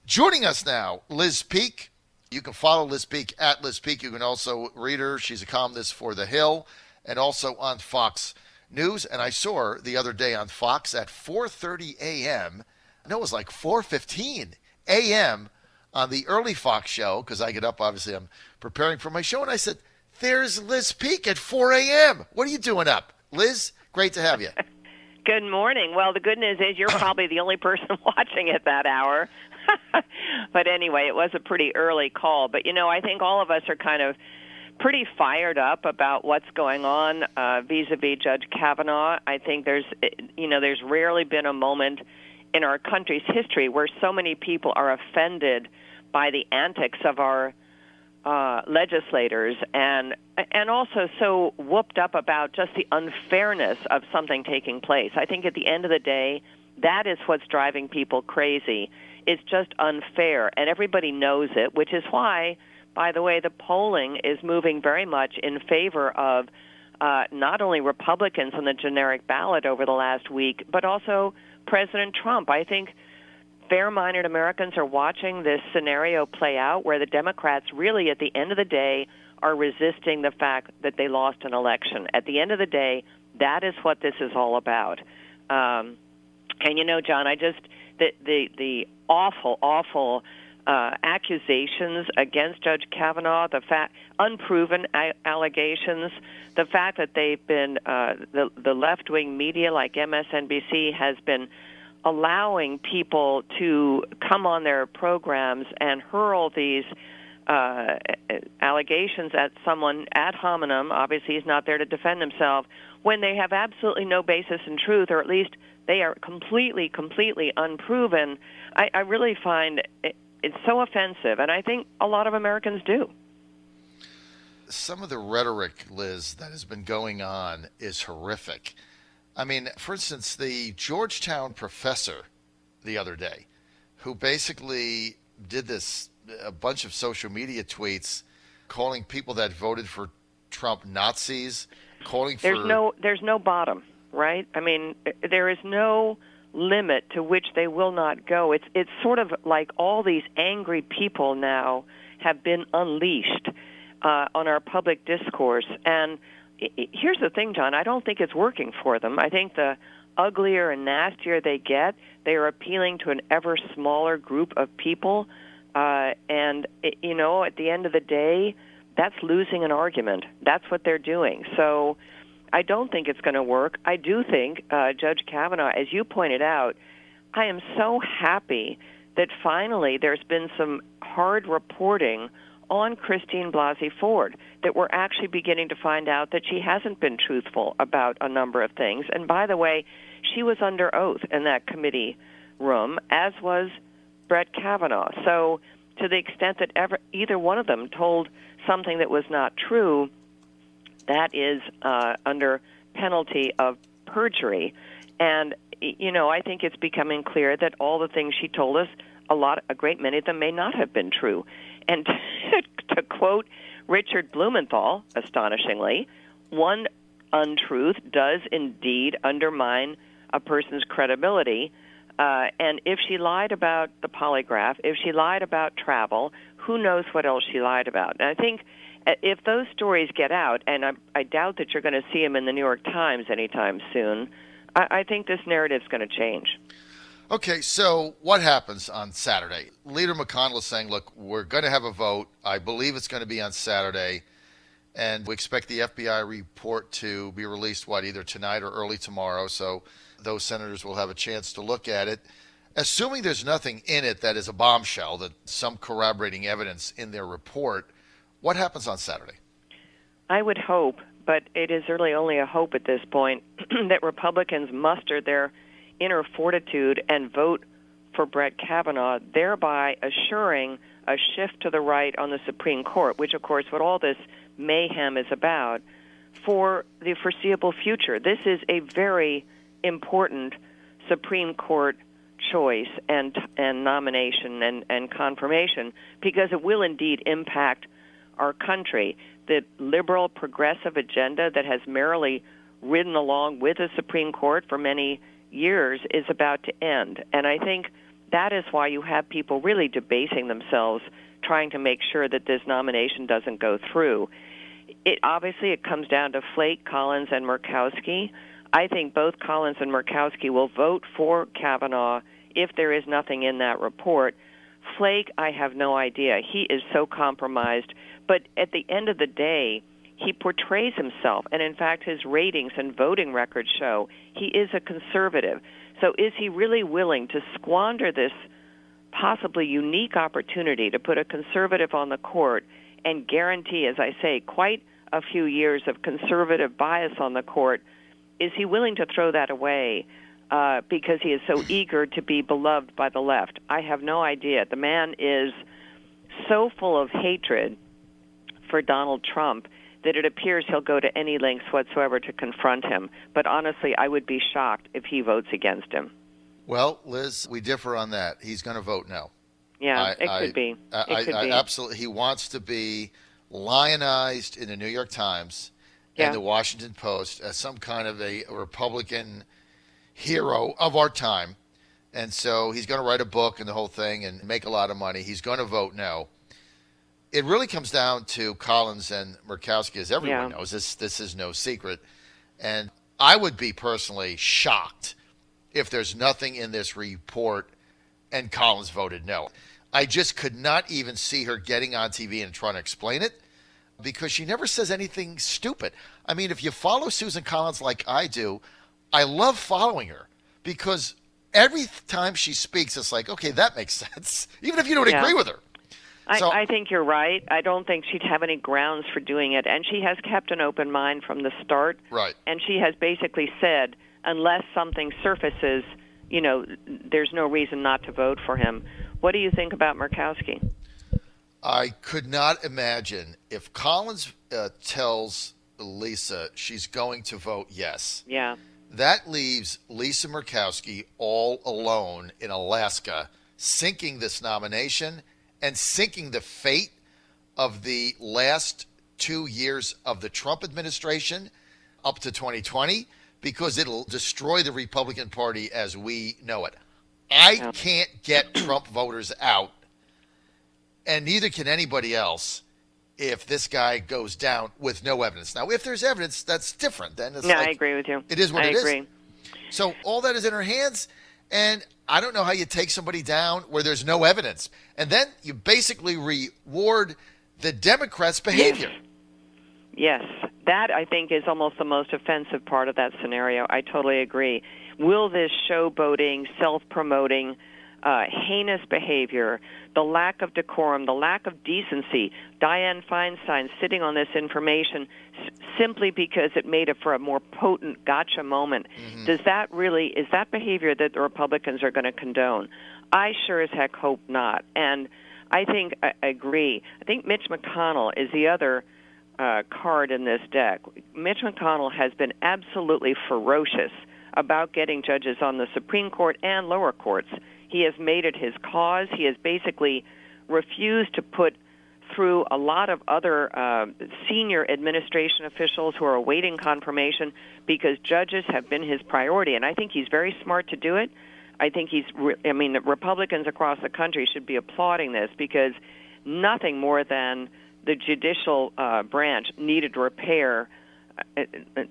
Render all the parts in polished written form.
Joining us now, Liz Peek. You can follow Liz Peek at Liz Peek. You can also read her. She's a columnist for The Hill and also on Fox News. And I saw her the other day on Fox at 4:30 a.m. No, it was like 4:15 a.m. on the early Fox show, because I get up, obviously, I'm preparing for my show. And I said, there's Liz Peek at 4 a.m. What are you doing up? Liz, great to have you. Good morning. Well, the good news is you're probably the only person watching at that hour. But anyway, it was a pretty early call. But, I think all of us are kind of pretty fired up about what's going on vis-a-vis Judge Kavanaugh. I think there's rarely been a moment in our country's history where so many people are offended by the antics of our legislators and also so whooped up about just the unfairness of something taking place. I think at the end of the day, that is what's driving people crazy. It's just unfair, and everybody knows it, which is why, by the way, the polling is moving very much in favor of not only Republicans on the generic ballot over the last week, but also President Trump. I think fair-minded Americans are watching this scenario play out where the Democrats really, at the end of the day, are resisting the fact that they lost an election. At the end of the day, that is what this is all about. And John, the awful accusations against Judge Kavanaugh, unproven allegations, the fact that they've been the left-wing media like MSNBC has been allowing people to come on their programs and hurl these allegations at someone ad hominem. Obviously, he's not there to defend himself, when they have absolutely no basis in truth, or at least they are completely unproven. I really find it's so offensive, and I think a lot of Americans do. Some of the rhetoric, Liz, that has been going on is horrific. I mean, for instance, the Georgetown professor the other day, who basically did a bunch of social media tweets calling people that voted for Trump Nazis, calling for... There's no bottom, right? I mean, there is no limit to which they will not go. It's sort of like all these angry people now have been unleashed on our public discourse. And here's the thing, John, I don't think it's working for them. I think the uglier and nastier they get, they are appealing to an ever smaller group of people. And at the end of the day, that's losing an argument. That's what they're doing. So I don't think it's going to work. I do think Judge Kavanaugh, as you pointed out, I am so happy that finally there's been some hard reporting on Christine Blasey Ford, that we're actually beginning to find out that she hasn't been truthful about a number of things. And by the way, she was under oath in that committee room, as was Brett Kavanaugh. So to the extent that either one of them told something that was not true, that is under penalty of perjury. And, I think it's becoming clear that all the things she told us, a great many of them may not have been true. And to quote Richard Blumenthal, astonishingly, one untruth does indeed undermine a person's credibility. And if she lied about the polygraph, if she lied about travel, who knows what else she lied about? And I think if those stories get out, and I doubt that you're going to see them in the New York Times anytime soon, I think this narrative's going to change. Okay, so what happens on Saturday? Leader McConnell is saying, look, we're going to have a vote. I believe it's going to be on Saturday. And we expect the FBI report to be released, either tonight or early tomorrow. So those senators will have a chance to look at it. Assuming there's nothing in it that is a bombshell, that some corroborating evidence in their report, what happens on Saturday? I would hope, but it is really only a hope at this point, that Republicans muster their inner fortitude and vote for Brett Kavanaugh, thereby assuring a shift to the right on the Supreme Court, which, of course, what all this mayhem is about, for the foreseeable future. This is a very important Supreme Court choice and nomination and confirmation, because it will indeed impact our country. The liberal progressive agenda that has merrily ridden along with the Supreme Court for many years is about to end. And I think that is why you have people really debasing themselves, trying to make sure that this nomination doesn't go through. Obviously, it comes down to Flake, Collins, and Murkowski. I think both Collins and Murkowski will vote for Kavanaugh if there is nothing in that report. Flake, I have no idea. He is so compromised. But at the end of the day, he portrays himself, and in fact his ratings and voting records show he is a conservative. So is he really willing to squander this possibly unique opportunity to put a conservative on the court and guarantee, as I say, quite a few years of conservative bias on the court? Is he willing to throw that away because he is so eager to be beloved by the left? I have no idea. The man is so full of hatred for Donald Trump that it appears he'll go to any lengths whatsoever to confront him. But honestly, I would be shocked if he votes against him. Well, Liz, we differ on that. He's going to vote no. Yeah, it could be. It could be. Absolutely. He wants to be lionized in the New York Times and the Washington Post as some kind of a Republican hero of our time. And so he's going to write a book and the whole thing and make a lot of money. He's going to vote no. It really comes down to Collins and Murkowski, as everyone knows. This is no secret. And I would be personally shocked if there's nothing in this report and Collins voted no. I just could not even see her getting on TV and trying to explain it because she never says anything stupid. I mean, if you follow Susan Collins like I do, I love following her because every time she speaks, it's like, okay, that makes sense, even if you don't agree with her. I think you're right. I don't think she'd have any grounds for doing it. And she has kept an open mind from the start. Right. And she has basically said, unless something surfaces, there's no reason not to vote for him. What do you think about Murkowski? I could not imagine if Collins tells Lisa she's going to vote yes. Yeah. That leaves Lisa Murkowski all alone in Alaska, sinking this nomination and sinking the fate of the last 2 years of the Trump administration up to 2020, because it'll destroy the Republican Party as we know it. I can't get Trump voters out, and neither can anybody else, if this guy goes down with no evidence. Now, if there's evidence, that's different. Then it's I agree with you. It is what it is. I agree. So all that is in her hands, and I don't know how you take somebody down where there's no evidence. And then you basically reward the Democrats' behavior. Yes. That, I think, is almost the most offensive part of that scenario. I totally agree. Will this showboating, self-promoting, heinous behavior, the lack of decorum, the lack of decency, Dianne Feinstein sitting on this information simply because it made it for a more potent gotcha moment, is that behavior that the Republicans are going to condone? I sure as heck hope not. And I think I agree. I think Mitch McConnell is the other card in this deck. Mitch McConnell has been absolutely ferocious about getting judges on the Supreme Court and lower courts. He has made it his cause. He has basically refused to put through a lot of other senior administration officials who are awaiting confirmation because judges have been his priority. And I think he's very smart to do it. I think the Republicans across the country should be applauding this because nothing more than the judicial branch needed repair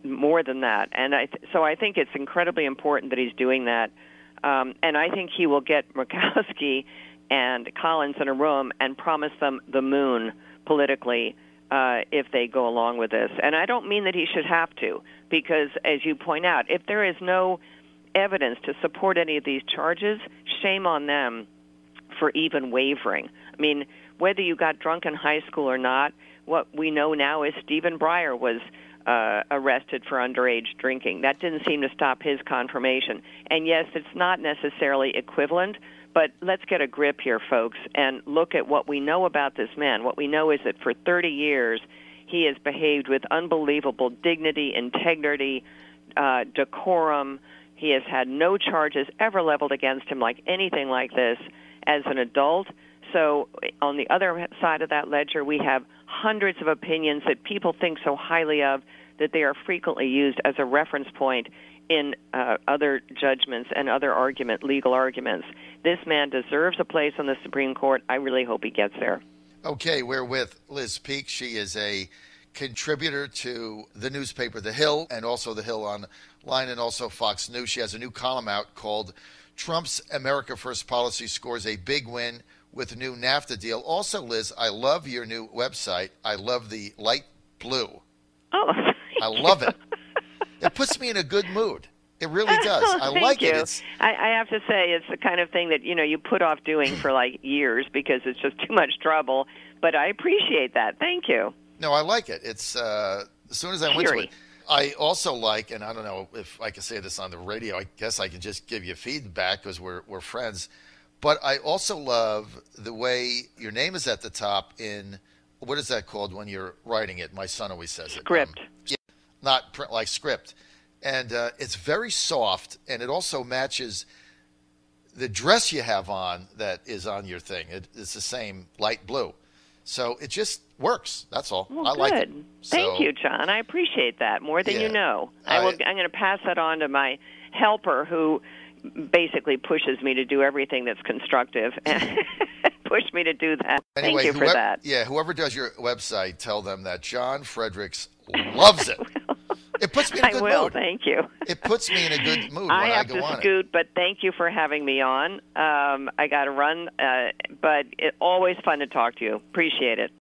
more than that. And so I think it's incredibly important that he's doing that. And I think he will get Murkowski and Collins in a room and promise them the moon politically if they go along with this. And I don't mean that he should have to, because, as you point out, if there is no evidence to support any of these charges, shame on them for even wavering. I mean, whether you got drunk in high school or not, what we know now is Stephen Breyer was arrested for underage drinking. That didn't seem to stop his confirmation. And yes, it's not necessarily equivalent, but let's get a grip here, folks, and look at what we know about this man. What we know is that for 30 years, he has behaved with unbelievable dignity, integrity, decorum. He has had no charges ever leveled against him like anything like this as an adult. So on the other side of that ledger, we have hundreds of opinions that people think so highly of that they are frequently used as a reference point in other judgments and other legal arguments. This man deserves a place on the Supreme Court. I really hope he gets there. Okay, we're with Liz Peek. She is a contributor to the newspaper The Hill and also The Hill Online and also Fox News. She has a new column out called Trump's America First policy scores a big win with a new NAFTA deal. Also, Liz, I love your new website. I love the light blue. Oh, I love it. It puts me in a good mood. It really does. I like it. I have to say, it's the kind of thing that, you put off doing for like years because it's just too much trouble. But I appreciate that. Thank you. No, I like it. It's as soon as I went to it. I also like, and I don't know if I can say this on the radio. I guess I can just give you feedback because we're friends. But I also love the way your name is at the top in, what is that called when you're writing it? My son always says it. Script. Yeah, not print, like script. And it's very soft, and it also matches the dress you have on that is on your thing. It's the same light blue. So it just works. That's all. Well, I like it. Thank you, John. I appreciate that more than you know. I'm going to pass that on to my helper who basically pushes me to do everything that's constructive and push me to do that. Anyway, Thank you for that. Yeah, whoever does your website, tell them that John Fredericks loves it. It puts me in a good mood. I will, thank you. It puts me in a good mood when I go on it. I have to scoot, but thank you for having me on. I got to run, but it's always fun to talk to you. Appreciate it.